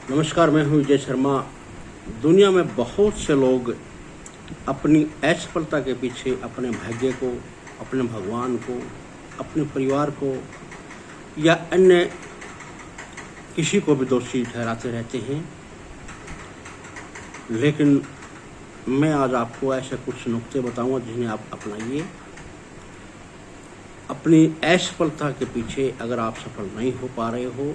नमस्कार, मैं हूं विजय शर्मा। दुनिया में बहुत से लोग अपनी असफलता के पीछे अपने भाग्य को, अपने भगवान को, अपने परिवार को या अन्य किसी को भी दोषी ठहराते रहते हैं। लेकिन मैं आज आपको ऐसे कुछ नुक्ते बताऊंगा जिन्हें आप अपनाइए। अपनी असफलता के पीछे अगर आप सफल नहीं हो पा रहे हो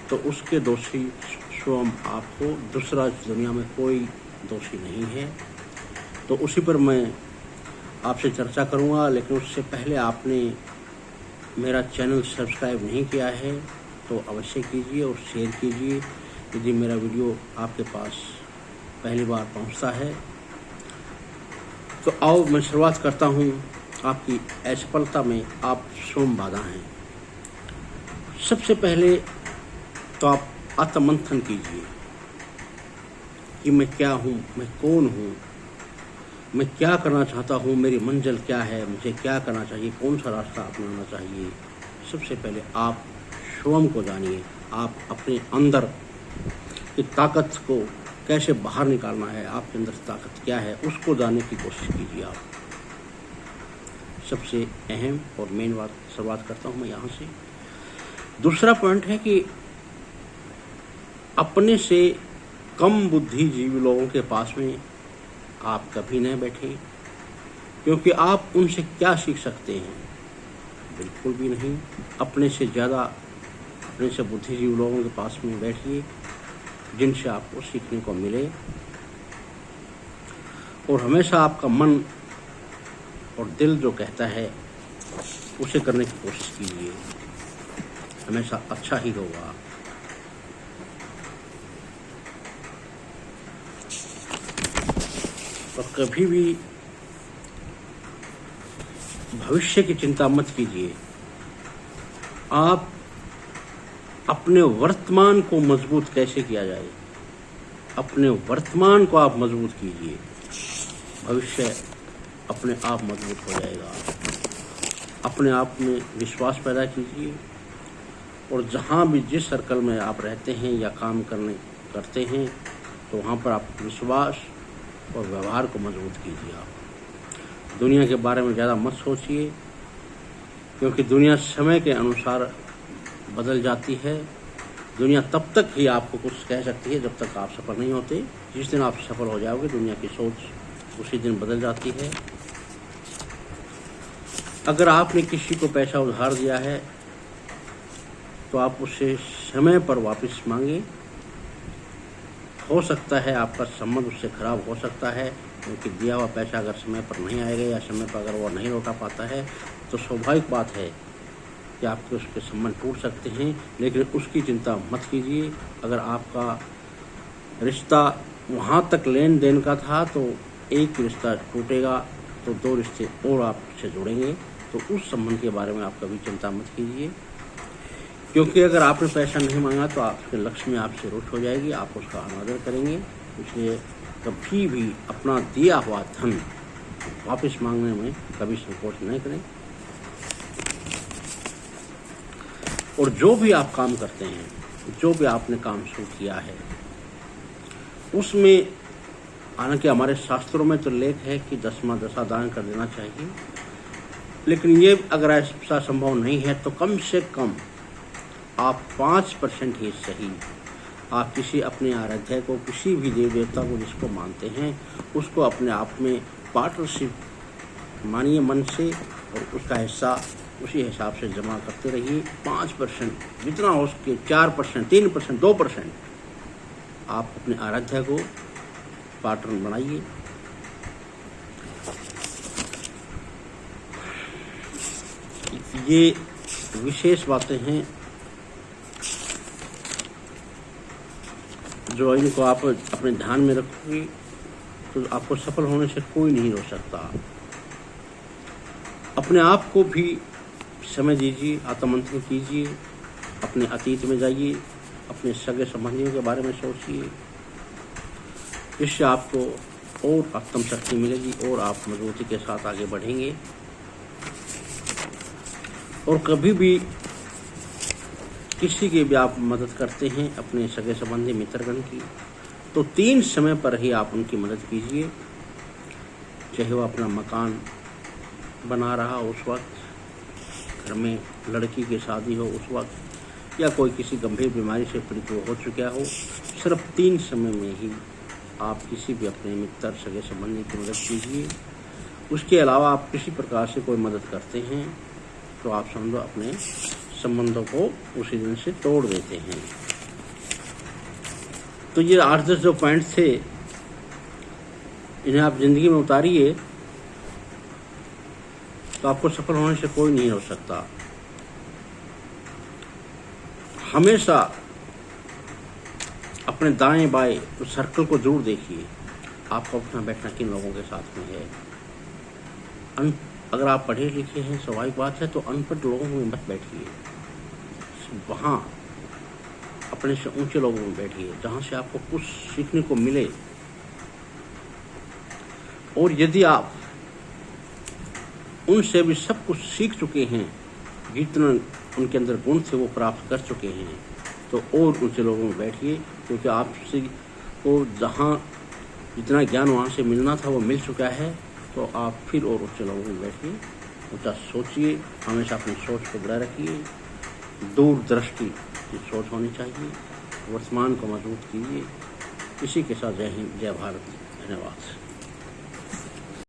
तो उसके दोषी स्वयं आप हो, दूसरा इस दुनिया में कोई दोषी नहीं है। तो उसी पर मैं आपसे चर्चा करूंगा। लेकिन उससे पहले आपने मेरा चैनल सब्सक्राइब नहीं किया है तो अवश्य कीजिए और शेयर कीजिए यदि मेरा वीडियो आपके पास पहली बार पहुंचता है। तो आओ मैं शुरुआत करता हूं। आपकी असफलता में आप स्वयं बाधा हैं। सबसे पहले तो आप आत्ममंथन कीजिए कि मैं क्या हूँ, मैं कौन हूँ, मैं क्या करना चाहता हूँ, मेरी मंजिल क्या है, मुझे क्या करना चाहिए, कौन सा रास्ता अपनाना चाहिए। सबसे पहले आप स्वयं को जानिए। आप अपने अंदर की ताकत को कैसे बाहर निकालना है, आपके अंदर ताकत क्या है, उसको जानने की कोशिश कीजिए। आप सबसे अहम और मेन बात शुरुआत करता हूँ मैं यहाँ से। दूसरा पॉइंट है कि अपने से कम बुद्धिजीवी लोगों के पास में आप कभी न बैठे, क्योंकि आप उनसे क्या सीख सकते हैं, बिल्कुल भी नहीं। अपने से ज़्यादा, अपने से बुद्धिजीवी लोगों के पास में बैठिए जिनसे आपको सीखने को मिले। और हमेशा आपका मन और दिल जो कहता है उसे करने की कोशिश कीजिए, हमेशा अच्छा ही होगा। और कभी भी भविष्य की चिंता मत कीजिए। आप अपने वर्तमान को मजबूत कैसे किया जाए, अपने वर्तमान को आप मजबूत कीजिए, भविष्य अपने आप मजबूत हो जाएगा। अपने आप में विश्वास पैदा कीजिए और जहाँ भी जिस सर्कल में आप रहते हैं या काम करते हैं तो वहाँ पर आप विश्वास और व्यवहार को मजबूत कीजिए। आप दुनिया के बारे में ज़्यादा मत सोचिए, क्योंकि दुनिया समय के अनुसार बदल जाती है। दुनिया तब तक ही आपको कुछ कह सकती है जब तक आप सफल नहीं होते। जिस दिन आप सफल हो जाओगे दुनिया की सोच उसी दिन बदल जाती है। अगर आपने किसी को पैसा उधार दिया है तो आप उससे समय पर वापस मांगे। हो सकता है आपका संबंध उससे खराब हो सकता है, क्योंकि दिया हुआ पैसा अगर समय पर नहीं आएगा या समय पर अगर वो नहीं लौटा पाता है तो स्वाभाविक बात है कि आपके उसके संबंध टूट सकते हैं। लेकिन उसकी चिंता मत कीजिए। अगर आपका रिश्ता वहाँ तक लेन देन का था तो एक रिश्ता टूटेगा तो 2 रिश्ते और आपसे जुड़ेंगे। तो उस संबंध के बारे में आप कभी चिंता मत कीजिए, क्योंकि अगर आपने पैसा नहीं मांगा तो आपके लक्ष्मी आपसे रूठ हो जाएगी, आप उसका अनादर करेंगे। इसलिए कभी भी अपना दिया हुआ धन वापस मांगने में कभी संकोच नहीं करें। और जो भी आप काम करते हैं, जो भी आपने काम शुरू किया है, उसमें हालांकि हमारे शास्त्रों में तो लेख है कि 10वां दशा दान कर देना चाहिए, लेकिन ये अगर ऐसा संभव नहीं है तो कम से कम आप 5% ही सही, आप किसी अपने आराध्य को, किसी भी देव देवता को जिसको मानते हैं उसको अपने आप में पार्टनरशिप मानिए मन से, और उसका हिस्सा उसी हिसाब से जमा करते रहिए। 5% जितना हो सके, 4%, 3%, 2% आप अपने आराध्य को पार्टनर बनाइए। ये विशेष बातें हैं जो इनको आप अपने ध्यान में रखोगे तो आपको सफल होने से कोई नहीं रोक सकता। अपने आप को भी समय दीजिए, आत्ममंथन कीजिए, अपने अतीत में जाइए, अपने सगे संबंधियों के बारे में सोचिए, जिससे आपको और आत्मशक्ति मिलेगी और आप मजबूती के साथ आगे बढ़ेंगे। और कभी भी किसी की भी आप मदद करते हैं अपने सगे संबंधी मित्रगण की, तो 3 समय पर ही आप उनकी मदद कीजिए। चाहे वो अपना मकान बना रहा हो उस वक्त, घर में लड़की की शादी हो उस वक्त, या कोई किसी गंभीर बीमारी से पीड़ित हो चुका हो, सिर्फ 3 समय में ही आप किसी भी अपने मित्र सगे संबंधी की मदद कीजिए। उसके अलावा आप किसी प्रकार से कोई मदद करते हैं तो आप समझो अपने संबंधों को उसी दिन से तोड़ देते हैं। तो ये 8-10 जो पॉइंट थे, इन्हें आप जिंदगी में उतारिए तो आपको सफल होने से कोई नहीं हो सकता। हमेशा अपने दाएं बाएं उस सर्कल को जरूर देखिए, आपका उठना बैठना किन लोगों के साथ में है। अगर आप पढ़े लिखे हैं, स्वाभाविक बात है, तो अनपढ़ लोगों में मत बैठिए, वहाँ अपने से ऊंचे लोगों में बैठिए जहाँ से आपको कुछ सीखने को मिले। और यदि आप उनसे भी सब कुछ सीख चुके हैं, जितना उनके अंदर गुण थे वो प्राप्त कर चुके हैं, तो और ऊंचे लोगों में बैठिए, क्योंकि आपसे को जहाँ जितना ज्ञान वहाँ से मिलना था वो मिल चुका है। तो आप फिर और ऊंचे लोगों में बैठिए, ऊंचा सोचिए, हमेशा अपनी सोच को बढ़ा रखिए, दूरदृष्टि की सोच होनी चाहिए, वर्तमान को मजबूत कीजिए। इसी के साथ जय हिंद, जय भारत, धन्यवाद।